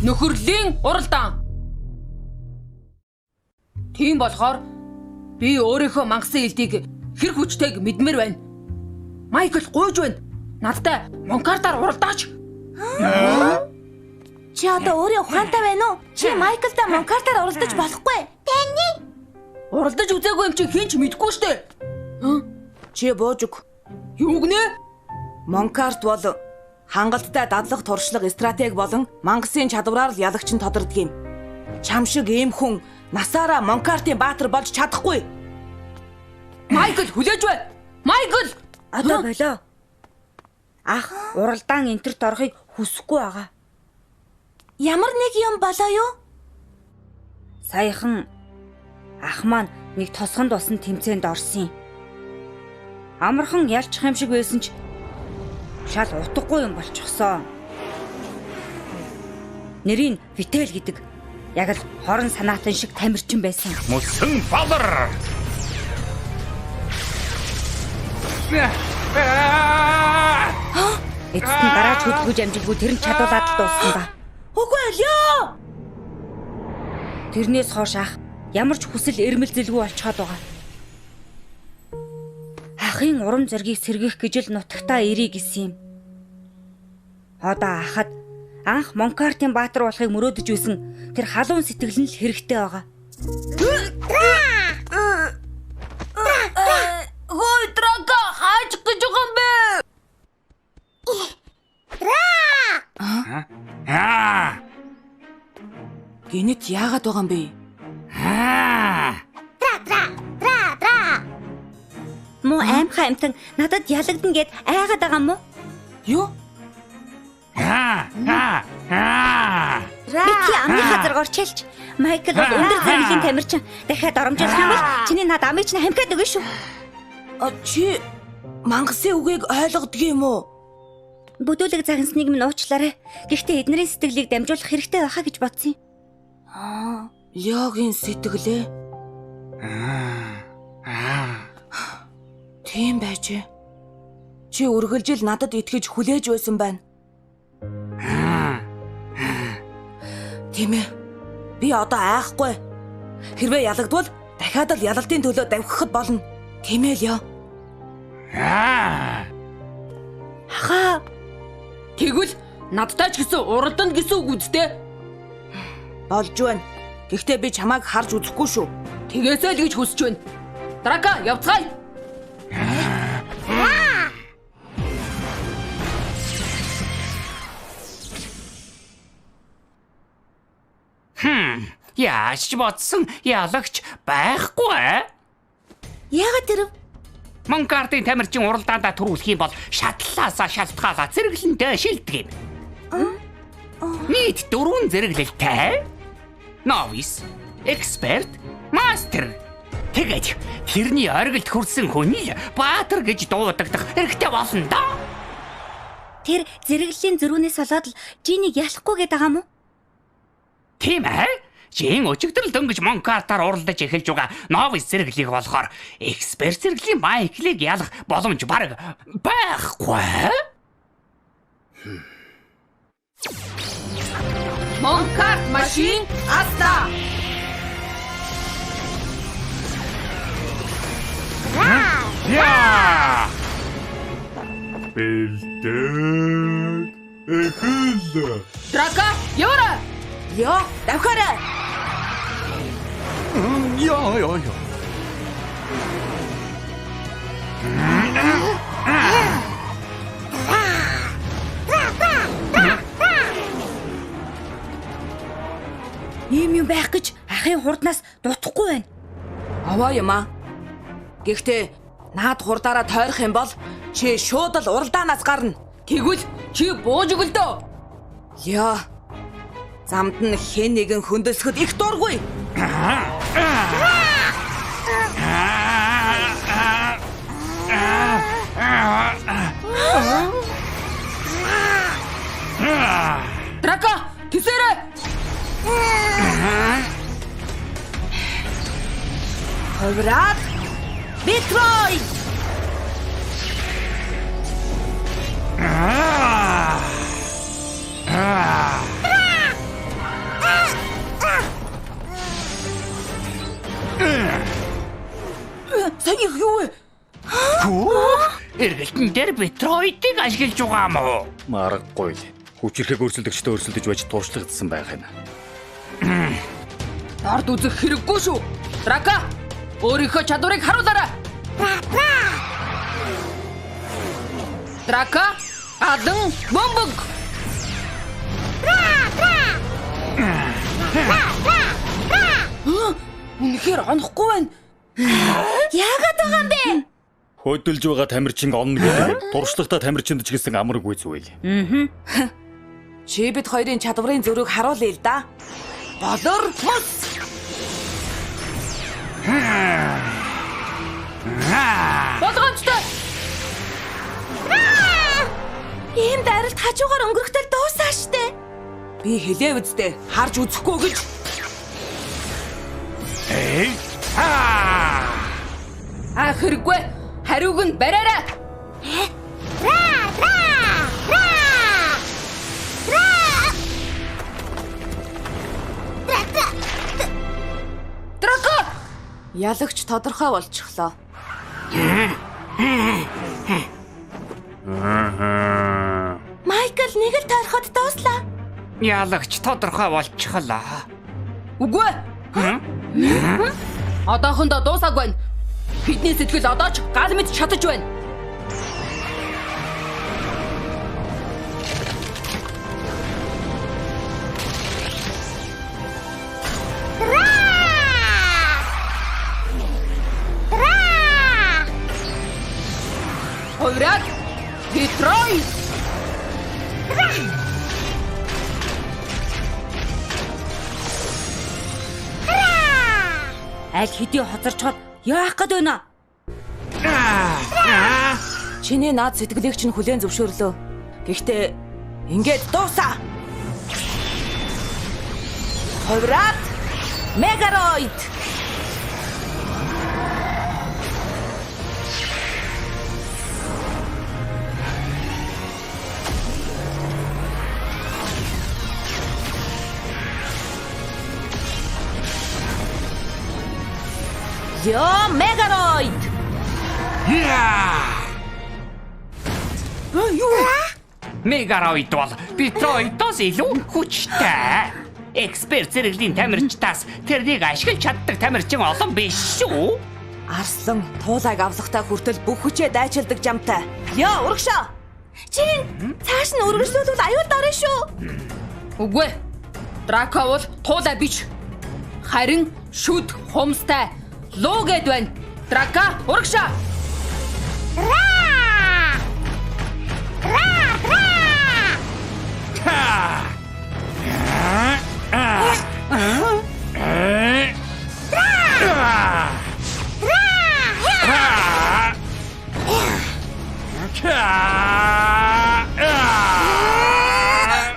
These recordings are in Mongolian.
нөхөрлийн уралдаан. Тийм болохоор би өөрийнхөө мангасан элдийг хэр хүчтэйг мэдмээр байна. Майкл гуйж байна. Надтай Монкартаар уралдаач. Чи одоо өөрөө ухаантай байна уу? Чи Майклтай Монкартаар уралдаж болохгүй. Таны уралдаж үзээгүй юм чи хэн ч мэдгүй штэ. Чи бууж өг. Юу гинэ? Монкарт бол хангалттай дадлах туршлага стратеги болон мангасын чадвараар л ялагч нь тодордог юм. Чам шиг ийм хүн насаараа Монкартын баатар болж чадахгүй. Майкл хүлээж байна. Майкл одоо болоо. Ах, уралдаан энтерт орохыг хүсэхгүй байгаа. Ямар нэг юм болоо юу? Саяхан ах маань нэг тосгонд болсон тэмцээнд орсон юм. Амархан ялчих юм шиг байсан ч шал утгагүй юм болчихсон. Нэрийг Витэл гэдэг. Яг л хорон санаатан шиг тамирчин байсан. Мөсөн балар. Эцэст нь гараж хөдөлгөж амжилгүй тэр нь чадвалаад л дууссан ба. Үгүй ёо. Тэрнээс хойш ах ямар ч хүсэл эрмэлзэлгүй болчиход байгаа. Ахын урам зоригийг сэргийх гэж л нутагтаа ирээ гэсэн юм. Одоо ахад анх Монкартын баатар болохыг мөрөөдөж байсан тэр халуун сэтгэл нь л хэрэгтэй байгаа. Хөөе Драка хааж гэж байгаа юм бэ? Гинэт яагаад байгаа юм бэ? Мо аимхай амтан надад ялагдана гэд айгаад байгаа юм уу? Юу? Бити амныхаа зургаар чилж Майкл бол өндөр зэрэглэлийн тамирчин дахиад оромжуулах юм бол чиний над амыг чинь хамхиад өгнө шүү. Чи мангасын үгийг ойлгодог юм уу? Бүдүүлэг загнасныг минь уучлаарай. Гэхдээ эднэрийн сэтгэлийг дамжуулах хэрэгтэй байхаа гэж бодсон юм. Лёгийн сэтгэлээ. Тийм байж. Чи үргэлжил надад итгэж хүлээж байсан байна. Тийм ээ. Би одоо айхгүй. Хэрвээ ялагдвал дахиад л ялалтын төлөө давхихад болно. Тийм ээ л ёо. Хаа. Тэгвэл надтай ч гэсэн уралдаанд гэсэн үг үстэй. Болж байна. Гэхдээ би чамайг харж үзэхгүй шүү. Тэгээсэй л гэж хүсэж байна. Драка, явцгаая. Яаж ч бодсон ялагч байхгүй. Яагаад тэр Монкартын тамирчин уралдаандаа төрүүлэх юм бол шатлаасаа шалтгаалаа зэрэглэнтэй шилдэг юм. Нийт 4 зэрэглэлтэй. Новис, эксперт, мастер. Тэгээд тэрний оргилд хүрсэн хүний баатар гэж дуудагдах хэрэгтэй болно да. тэр зэрэглэлийн зөрүүнээс болоод л Жинийг ялахгүй гэдэг байгаа юм уу? Тийм ээ. Жин өчигдөр л дөнгөж Монкартаар уралдаж эхэлж байгаа новис зэрэглийг болохоор эксперт зэрэглийн Майклыг ялах боломж бараг байхгүй. Монкарт машин аста. Я! Бэлдээд эхэллээ. Драка, яваарай. Ёо, давхаарай. Яа. Ийм юм байх гэж ахын хурднаас дутахгүй байна. Аваа юм аа. Гэхдээ наад хурдаараа тойрох юм бол чи шууд л уралдаанаас гарна. Тэгвэл чи бууж өгөлдөө. Яа. Замд нь хэн нэгэн хөндөсгöd их дургүй. Драка, тэсэрэ. Ховраад Битрой. зэрэглэн дээр Битроидыг ашиглаж байгаа мó. Маргагүй л. Хүчирхэг өрсөлдөгчдөө өрсөлдөж байж туршлагдсан байх юм. Ард үзэх хэрэггүй шүү. Драка, өөрийнхөө чадварыг харуулаарай. Драка, адан бомбог. Үнэхээр онохгүй байна. Яагаад байгаа юм бэ? Хөдөлж байгаа тамирчин онно гэдэг. Туршлагатай тамирчинд ч гэсэн амаргүй зүйл. Чи бид хоёрын чадварын зөрүүг харуулъя л да. Болор мус. Болгоомжтой. Ийм дайралт хажуугаар өнгөрөхтэй дуусаа штэ. Би хэлээ үстэ. Харж үзэхгүй гэж. Хэрэггүй. Хариуг нь бариарай. Драка! Ялагч тодорхой болчихлоо. Майкл нэг л тойроход дууслаа. Ялагч тодорхой болчихлоо. Үгүй. Одоохондоо дуусаагүй байна. Бидний сэтгэл одоо ч гал мэд шатаж байна. Хоёраад Детройт. Аль хэдийн хоцорчоод яах гээд байна? Чиний наад сэтгэлийг чинь хүлээн зөвшөөрлөө. Гэхдээ ингээд дуусаа. Хувраад Мегароид. Йо Мегароид. Мегароид бол Битроидоос илүү хүчтэй. Эксперт зэрэглийн тамирчдаас тэрнийг ашиглаж чаддаг тамирчин олон биш шүү. Арслан туулайг авлахтаа хүртэл бүх хүчээ дайчилдаг жамтай. Йоо урагшаа. Чин цааш нь үргэлжлүүлвэл аюул дорно шүү. Үгүй. Драка бол туулай биш. Харин шүд хумстай луу гэд байна. Драка урагшаа.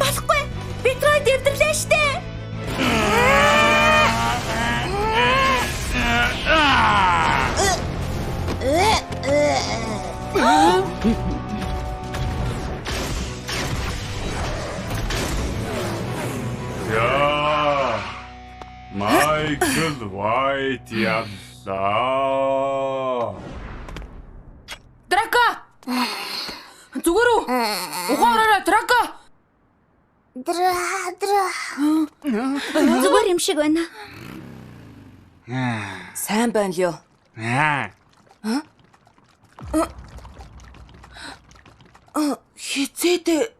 Болохгүй. Битроид дэвдэрлээ штэ. Яа. Майкл Уайт яллаа. Драка! Зүгээр үү? Ухаараарай, Драка! Зүгээр юм шиг байна. Сайн байна л ёо. Хизээдээ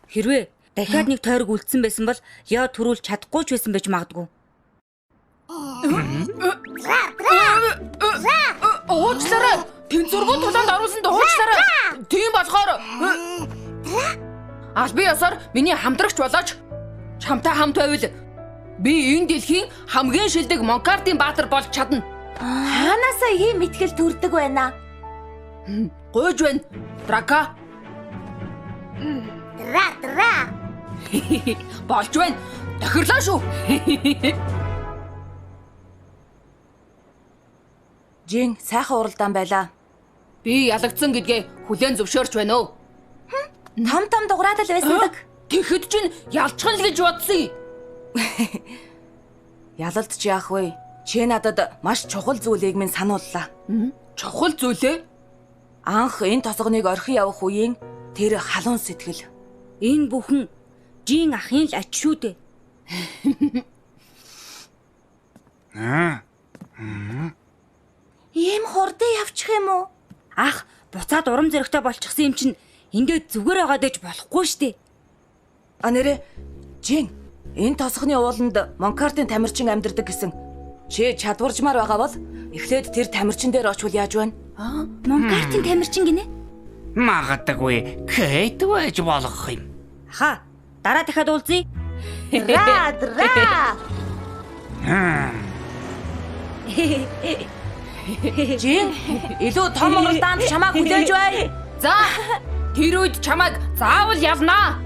Хэрвээ дахиад нэг тойрог үлдсэн байсан бол яа төрүүлж чадахгүй ч байсан байж магадгүй. Уучлаарай! Тэнцвэргүй тулаанд оруулсанд уучлаарай! Тийм болохоор аль би ясаар миний хамтрагч болооч чамтай хамт байвал би энэ дэлхийн хамгийн шилдэг Монкартын баатар болж чадна. Хаанаасаа ийм итгэл төрдөг байна? Гойж байна. Драка. Болж байна. Тохирлоо шүү. Жин сайхан уралдаан байлаа. Би ялагдсан гэдгээ хүлээн зөвшөөрч байна уу? Том дуграад л байсан дэг. Тэгэхэд чинь ялчхан л гэж бодсон юм. Ялалт ч яах вэ? Чи надад маш чухал зүйлийг минь санууллаа. Чухал зүйлээ? Анх энэ тосгоныг орхин явах үеийн тэр халуун сэтгэл. Энэ бүхэн Жин ахын л ач шүү дээ. Ийм хурдан явчих юм уу? Ах, буцаад урам зоригтой болчихсон юм чинь ингээд зүгээр байгаад иж болохгүй штэ. А нэрэ Жин энэ тосгоны ууланд Монкартын тамирчин амьдардаг гэсэн. Чи чадваржмаар байгаа бол эхлээд тэр тамирчин дээр очвол яаж байна? Монкартын тамирчин гинэ? Магадгүй Кейт байж болох юм. Аха, дараа дахиад уулзъя. Ра. Жин илүү том уралдаанд чамайг хүлээж бай. За, тэр үед чамайг заавал явнаа.